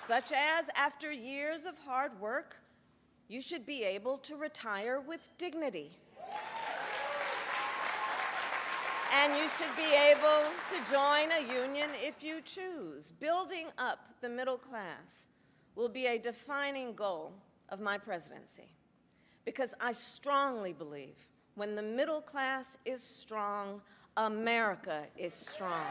such as after years of hard work, you should be able to retire with dignity. And you should be able to join a union if you choose. Building up the middle class will be a defining goal of my presidency, because I strongly believe when the middle class is strong, America is strong.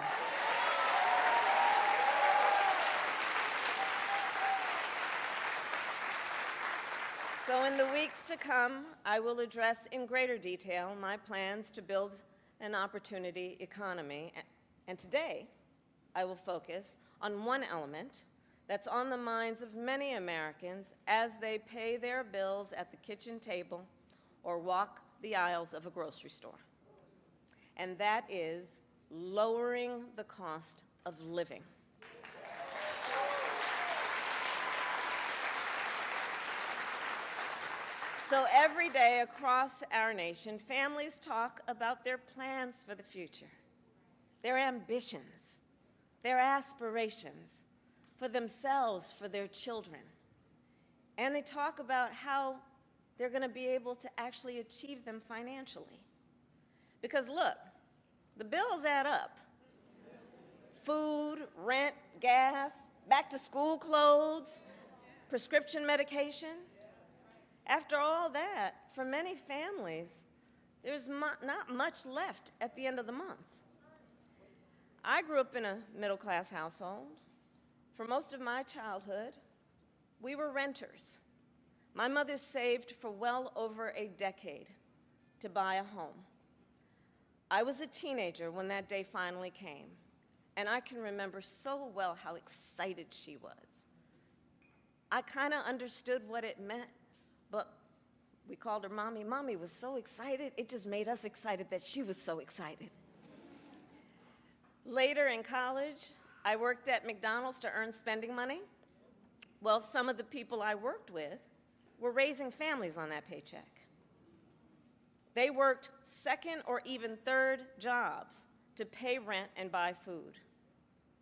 So in the weeks to come, I will address in greater detail my plans to build an opportunity economy. And today, I will focus on one element that's on the minds of many Americans as they pay their bills at the kitchen table or walk the aisles of a grocery store. And that is lowering the cost of living. So every day across our nation, families talk about their plans for the future, their ambitions, their aspirations for themselves, for their children. And they talk about how they're going to be able to actually achieve them financially. Because look, the bills add up. Food, rent, gas, back to school clothes, prescription medication. After all that, for many families, there's not much left at the end of the month. I grew up in a middle-class household. For most of my childhood, we were renters. My mother saved for well over a decade to buy a home. I was a teenager when that day finally came, and I can remember so well how excited she was. I kind of understood what it meant, but we called her Mommy. Mommy was so excited, it just made us excited that she was so excited. Later in college, I worked at McDonald's to earn spending money. Well, some of the people I worked with were raising families on that paycheck. They worked second or even third jobs to pay rent and buy food.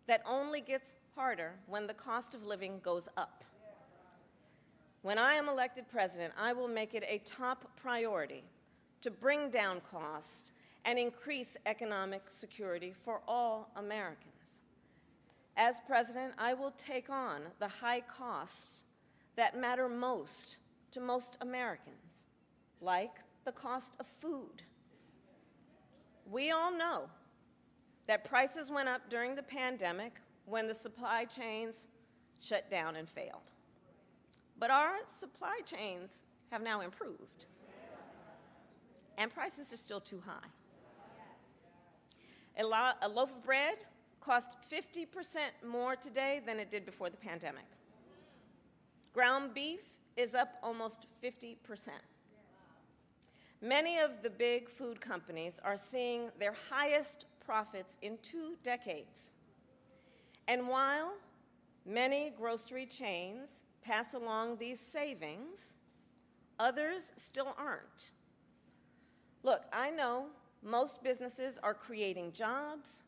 That only gets harder when the cost of living goes up. When I am elected president, I will make it a top priority to bring down costs and increase economic security for all Americans. As president, I will take on the high costs that matter most to most Americans, like the cost of food. We all know that prices went up during the pandemic when the supply chains shut down and failed. But our supply chains have now improved, and prices are still too high. A loaf of bread costs 50% more today than it did before the pandemic. Ground beef is up almost 50%. Many of the big food companies are seeing their highest profits in 2 decades. And while many grocery chains pass along these savings, others still aren't. Look, I know most businesses are creating jobs,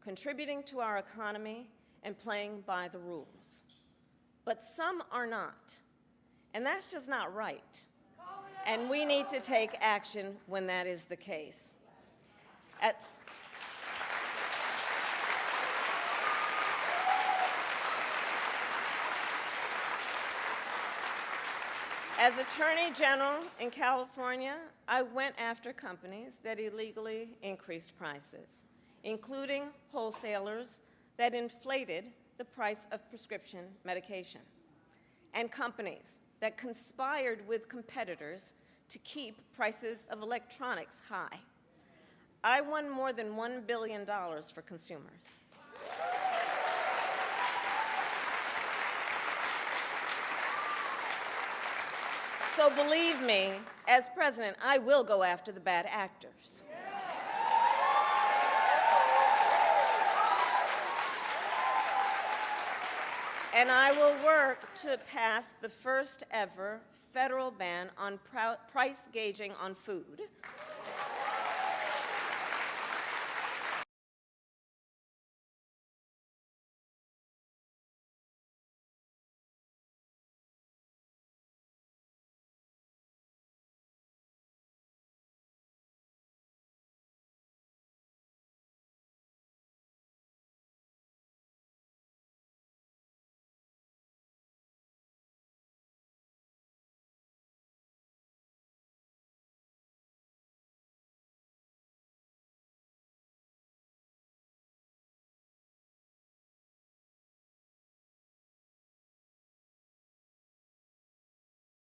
contributing to our economy, and playing by the rules. But some are not, and that's just not right. And we need to take action when that is the case. As Attorney General in California, I went after companies that illegally increased prices, including wholesalers that inflated the price of prescription medication, and companies that conspired with competitors to keep prices of electronics high. I won more than $1 billion for consumers. So believe me, as president, I will go after the bad actors. And I will work to pass the first ever federal ban on price gauging on food,